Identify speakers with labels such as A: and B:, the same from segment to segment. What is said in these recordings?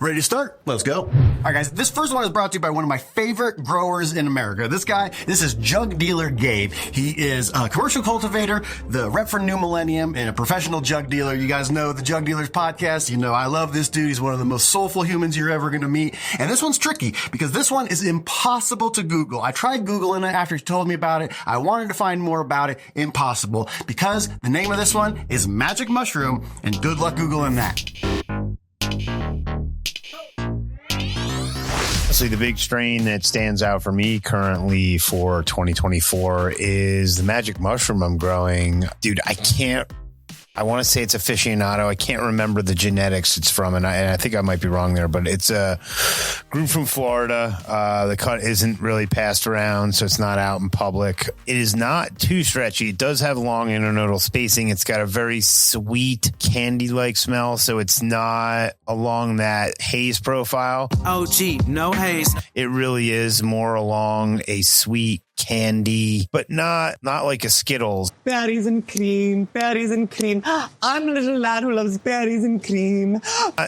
A: Ready to start? Let's go. All right, guys. This first one is brought to you by one of my favorite growers in America. This is Jug Dealer Gabe. He is a commercial cultivator, the rep for New Millennium, and a professional jug dealer. You guys know the Jug Dealers podcast. You know I love this dude. He's one of the most soulful humans you're ever going to meet. And this one's tricky because this one is impossible to Google. I tried Googling it after he told me about it. I wanted to find more about it. Impossible. Because the name of this one is Magic Mushroom, and good luck Googling that.
B: Honestly, the big strain that stands out for me currently for 2024 is the Magic Mushroom I'm growing. Dude, I want to say it's aficionado. I can't remember the genetics it's from, and I think I might be wrong there, but it's grew from Florida. The cut isn't really passed around, so it's not out in public. It is not too stretchy. It does have long internodal spacing. It's got a very sweet candy-like smell, so it's not along that haze profile.
C: OG, no haze.
B: It really is more along a sweet candy, but not like a Skittles.
D: Berries and cream, berries and cream. I'm a little lad who loves berries and cream.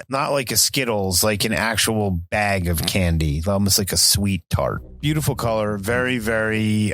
B: Not like a Skittles, like an actual bag of candy, almost like a sweet tart. Beautiful color, very, very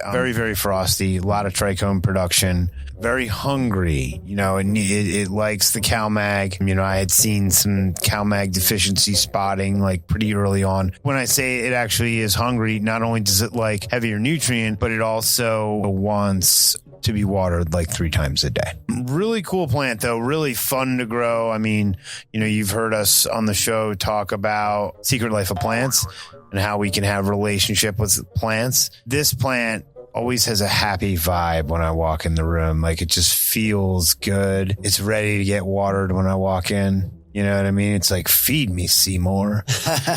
B: frosty. A lot of trichome production. Very hungry, and it likes the CalMag. I had seen some CalMag deficiency spotting like pretty early on. When I say it actually is hungry, not only does it like heavier nutrient, but it also wants to be watered like 3 times a day. Really cool plant though, really fun to grow. I mean, you've heard us on the show talk about Secret Life of Plants and how we can have relationship with plants. This plant always has a happy vibe when I walk in the room. Like it just feels good. It's ready to get watered when I walk in. You know what I mean? It's like, feed me, Seymour.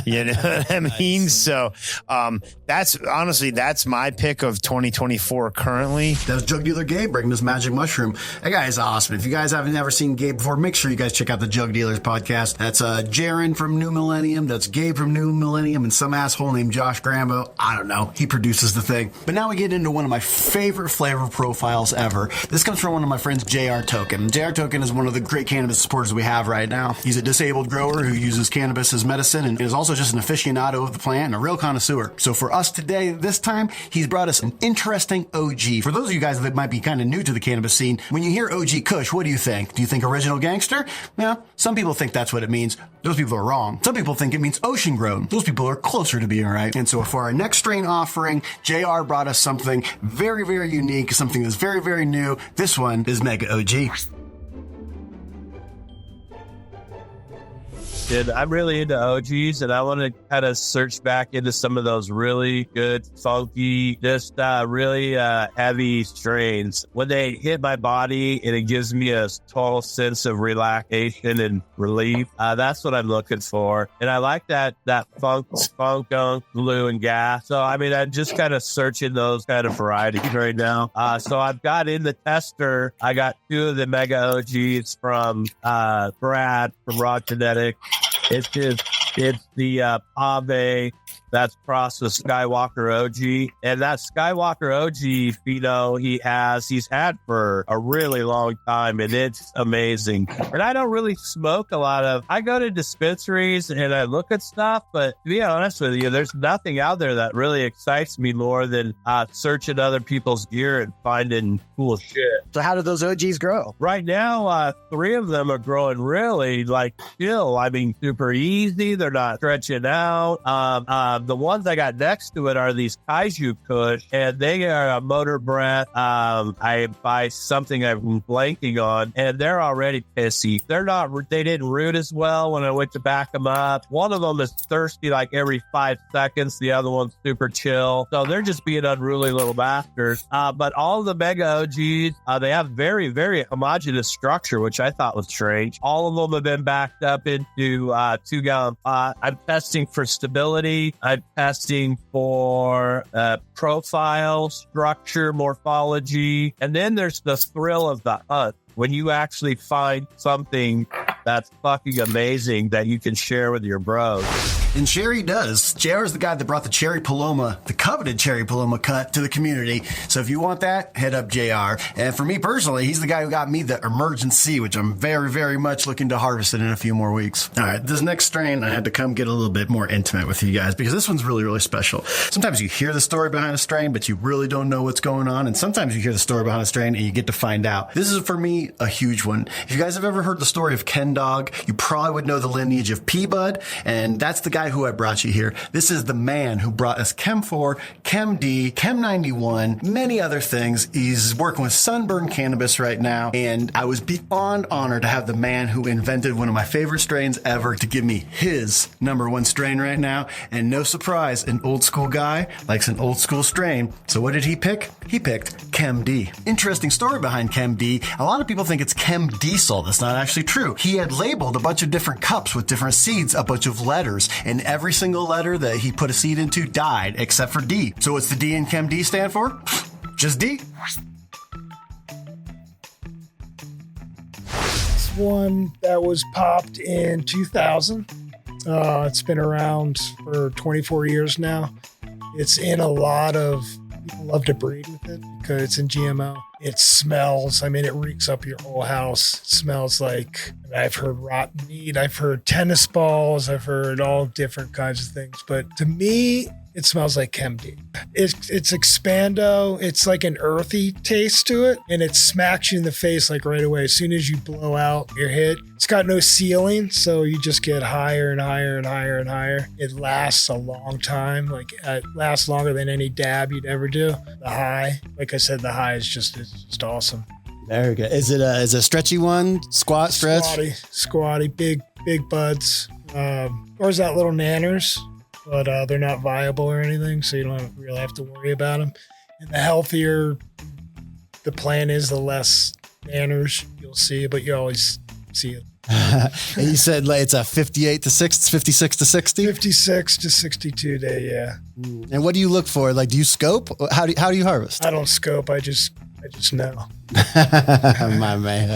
B: You know what I mean? So that's my pick of 2024 currently.
A: That was Jug Dealer Gabe bringing this Magic Mushroom. That guy is awesome. If you guys haven't ever seen Gabe before, make sure you guys check out the Jug Dealers podcast. That's Jaron from New Millennium. That's Gabe from New Millennium, and some asshole named Josh Grambo. I don't know. He produces the thing. But now we get into one of my favorite flavor profiles ever. This comes from one of my friends, JR Tokin. JR Tokin is one of the great cannabis supporters we have right now. He's a disabled grower who uses cannabis as medicine and is also just an aficionado of the plant and a real connoisseur. So for us today, this time, he's brought us an interesting OG. For those of you guys that might be kind of new to the cannabis scene, when you hear OG Kush, what do you think? Do you think original gangster? Yeah, some people think that's what it means. Those people are wrong. Some people think it means ocean grown. Those people are closer to being right. And so for our next strain offering, JR brought us something very, very unique, something that's very, very new. This one is Mega OG.
E: I'm really into OGs, and I want to kind of search back into some of those really good, funky, just really heavy strains. When they hit my body, and it gives me a total sense of relaxation and relief. That's what I'm looking for. And I like that funk, gunk, glue, and gas. So, I'm just kind of searching those kind of varieties right now. So I've got in the tester, I got 2 of the Mega OGs from Brad from Raw Genetics. It's the Pave that's processed Skywalker OG, and that Skywalker OG pheno he's had for a really long time, and it's amazing. And I don't really smoke a lot of. I go to dispensaries and I look at stuff, but to be honest with you, there's nothing out there that really excites me more than searching other people's gear and finding cool shit.
F: So how do those OGs grow?
E: Right now, 3 of them are growing really like chill. Super easy. They're not stretching out. The ones I got next to it are these Kaiju Kush, and they are a motor breath. I buy something I'm blanking on, and they're already pissy. They didn't root as well when I went to back them up. One of them is thirsty like every 5 seconds. The other one's super chill. So they're just being unruly little bastards. But all the Mega OGs, they have very, very homogeneous structure, which I thought was strange. All of them have been backed up into 2-gallon pot. I'm testing for stability. I'm testing for profile, structure, morphology. And then there's the thrill of the hunt. when you actually find something that's fucking amazing that you can share with your bros.
A: And Cherry does. JR is the guy that brought the Cherry Paloma, the coveted Cherry Paloma cut to the community. So if you want that, head up JR. And for me personally, he's the guy who got me the Emergency, which I'm very, very much looking to harvest it in a few more weeks. All right, this next strain, I had to come get a little bit more intimate with you guys because this one's really, really special. Sometimes you hear the story behind a strain, but you really don't know what's going on. And sometimes you hear the story behind a strain and you get to find out. This is, for me, a huge one. If you guys have ever heard the story of Ken Dog, you probably would know the lineage of PBUD, and that's the guy who I brought you here. This is the man who brought us Chem 4, Chem D, Chem 91, many other things. He's working with Sunburn Cannabis right now, and I was beyond honored to have the man who invented one of my favorite strains ever to give me his #1 strain right now. And no surprise, an old school guy likes an old school strain. So what did he pick? He picked Chem D. Interesting story behind Chem D. A lot of people think it's Chem Diesel. That's not actually true. He had labeled a bunch of different cups with different seeds, a bunch of letters, and every single letter that he put a seed into died except for D. So what's the D in Chem D stand for? Just D.
G: This one that was popped in 2000. It's been around for 24 years now. It's in a lot of people love to breed with it because it's in GMO. It smells, it reeks up your whole house. It smells like, I've heard rotten meat, I've heard tennis balls, I've heard all different kinds of things. But to me, it smells like Chem D. It's expando. It's like an earthy taste to it, and it smacks you in the face like right away. As soon as you blow out your hit, it's got no ceiling, so you just get higher and higher and higher and higher. It lasts a long time. It lasts longer than any dab you'd ever do. The high, like I said, the high is just awesome.
F: Very good. Is it a stretchy one? Stretch?
G: Squatty, big buds. Or is that little nanners? But they're not viable or anything, so you don't really have to worry about them. And the healthier the plant is, the less nanners you'll see, but you always see it.
F: And you said it's a 56 to 60?
G: 56 to 62 day, yeah.
F: And what do you look for? Do you scope? How do you harvest?
G: I don't scope. I just know.
F: My man.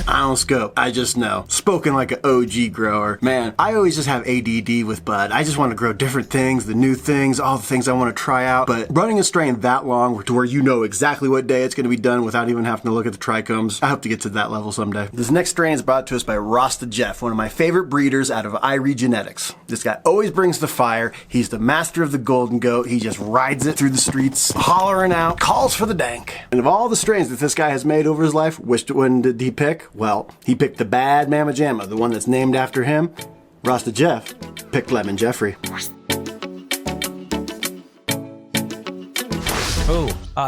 A: I don't scope. I just know. Spoken like an OG grower. Man, I always just have ADD with bud. I just want to grow different things, the new things, all the things I want to try out. But running a strain that long to where you know exactly what day it's going to be done without even having to look at the trichomes, I hope to get to that level someday. This next strain is brought to us by Rasta Jeff, one of my favorite breeders out of Irie Genetics. This guy always brings the fire. He's the master of the golden goat. He just rides it through the streets, hollering out, calls for the dank. And of all the strains that this guy has made over his life, which one did he pick? Well, he picked the bad Mamma Jamma, the one that's named after him. Rasta Jeff picked Lemon Jeffrey.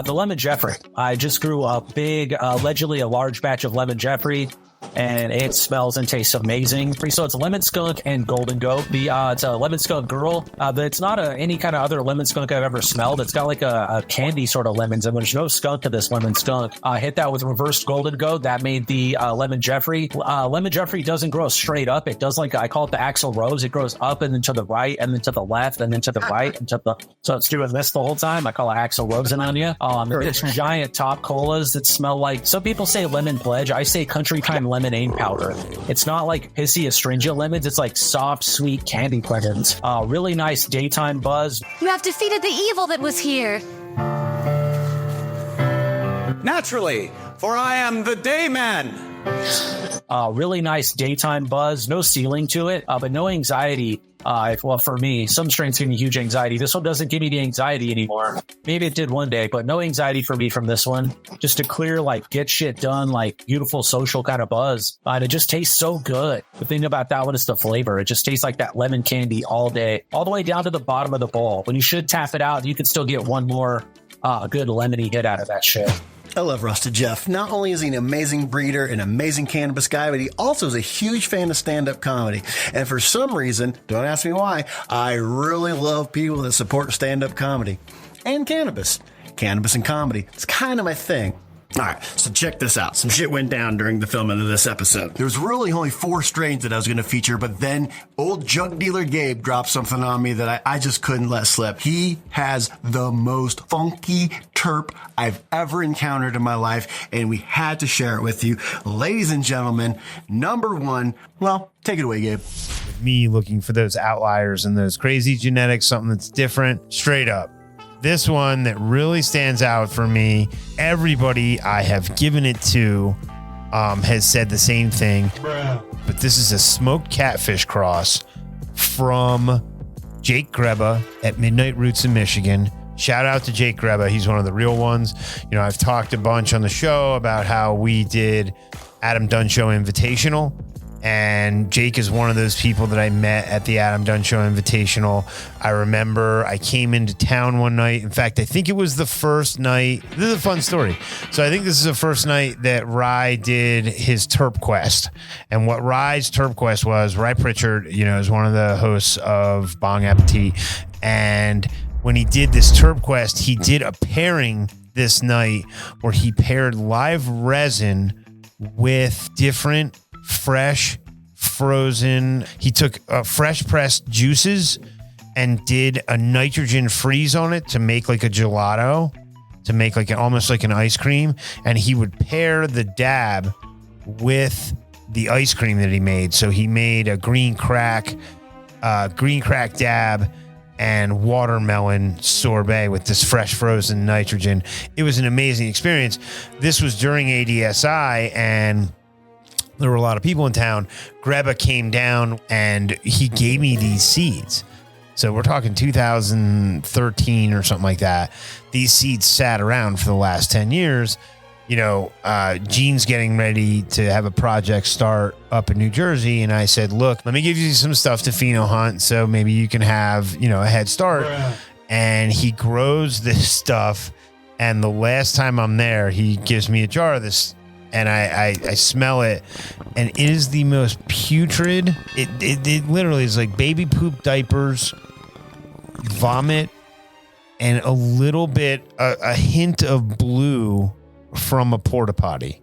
H: The Lemon Jeffrey. I just grew a big, allegedly a large batch of Lemon Jeffrey, and it smells and tastes amazing. So it's lemon skunk and golden goat. It's a lemon skunk girl. It's not any kind of other lemon skunk I've ever smelled. It's got like a candy sort of lemons, and there's no skunk to this lemon skunk. Hit that with reversed golden goat. That made the Lemon Jeffrey. Lemon Jeffrey doesn't grow straight up. It does I call it the Axl Rose. It grows up and then to the right and then to the left and then to the right and so it's doing this the whole time. I call it Axl Rose on you. It's giant top colas that smell like, some people say lemon pledge. I say country time lemonade powder. It's not like pissy astringent lemons. It's like soft, sweet candy lemons. Really nice daytime buzz.
I: You have defeated the evil that was here.
C: Naturally, for I am the Dayman.
H: Really nice daytime buzz. No ceiling to it, but no anxiety. Well, for me, some strains give me huge anxiety. This one doesn't give me the anxiety anymore. Maybe it did one day, but no anxiety for me from this one. Just a clear, get shit done, beautiful social kind of buzz. And it just tastes so good. The thing about that one is the flavor. It just tastes like that lemon candy all day, all the way down to the bottom of the bowl. When you should tap it out, you can still get one more good lemony hit out of that shit.
A: I love Rasta Jeff. Not only is he an amazing breeder, an amazing cannabis guy, but he also is a huge fan of stand-up comedy. And for some reason, don't ask me why, I really love people that support stand-up comedy. And cannabis. Cannabis and comedy. It's kind of my thing. All right, so check this out. Some shit went down during the filming of this episode. There was really only 4 strains that I was going to feature, but then old junk dealer Gabe dropped something on me that I just couldn't let slip. He has the most funky terp I've ever encountered in my life, and we had to share it with you. Ladies and gentlemen, number one, well, take it away, Gabe.
B: Me looking for those outliers and those crazy genetics, something that's different, straight up. This one that really stands out for me, everybody I have given it to has said the same thing. But this is a smoked catfish cross from Jake Greba at Midnight Roots in Michigan. Shout out to Jake Greba. He's one of the real ones. You know, I've talked a bunch on the show about how we did Adam Dunn Show Invitational. And Jake is one of those people that I met at the Adam Dunn Show Invitational. I remember I came into town one night. In fact, I think it was the first night. This is a fun story. So I think this is the first night that Rye did his Terp Quest. And what Rye's Terp Quest was, Rye Pritchard, you know, is one of the hosts of Bong Appetit. And when he did this Terp Quest, he did a pairing this night where he paired live resin with different fresh frozen. He took fresh pressed juices and did a nitrogen freeze on it to make like a gelato, to make like almost like an ice cream. And he would pair the dab with the ice cream that he made. So he made a green crack dab and watermelon sorbet with this fresh frozen nitrogen. It was an amazing experience. This was during ADSI, and there were a lot of people in town. Greba came down and he gave me these seeds. So we're talking 2013 or something like that. These seeds sat around for the last 10 years. You know, Gene's getting ready to have a project start up in New Jersey. And I said, look, let me give you some stuff to pheno hunt so maybe you can have, you know, a head start. And he grows this stuff. And the last time I'm there, he gives me a jar of this. And I smell it, and it is the most putrid. It literally is like baby poop diapers, vomit, and a little bit, a hint of blue from a porta potty.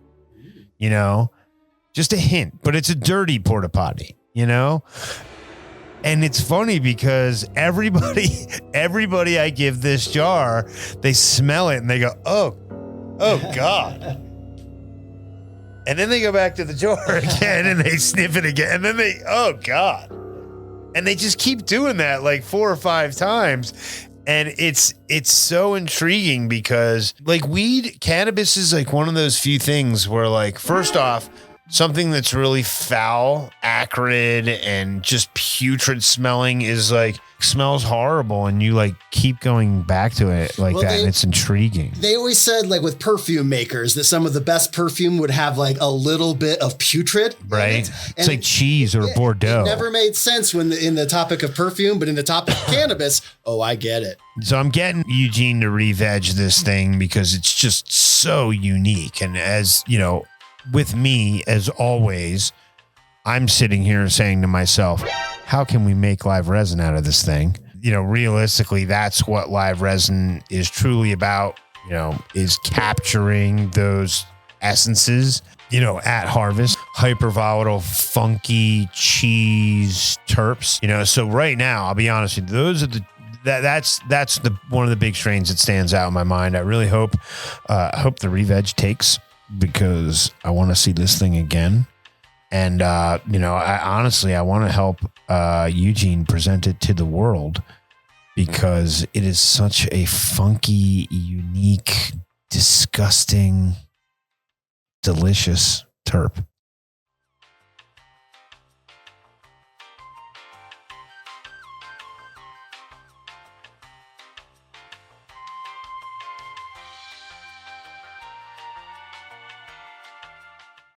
B: You know, just a hint, but it's a dirty porta potty. You know, and it's funny because everybody I give this jar, they smell it and they go, oh God. And then they go back to the jar again and they sniff it again. And then they, oh God. And they just keep doing that like 4 or 5 times. And it's so intriguing because like weed, cannabis is like one of those few things where like, first off, something that's really foul, acrid, and just putrid smelling is like, smells horrible, and you like keep going back to it like that, and it's intriguing.
F: They always said like with perfume makers that some of the best perfume would have like a little bit of putrid,
B: right? It's like cheese or Bordeaux.
F: It never made sense when in the topic of perfume, but in the topic of cannabis, oh, I get it.
B: So I'm getting Eugene to re-veg this thing because it's just so unique, and as you know, with me as always, I'm sitting here saying to myself, how can we make live resin out of this thing? You know, realistically, that's what live resin is truly about, you know, is capturing those essences, you know, at harvest, hyper volatile, funky cheese terps, you know. So right now, I'll be honest with you, those are that's the one of the big strains that stands out in my mind. I really hope the re-veg takes, because I want to see this thing again. And, you know, I want to help Eugene present it to the world because it is such a funky, unique, disgusting, delicious terp.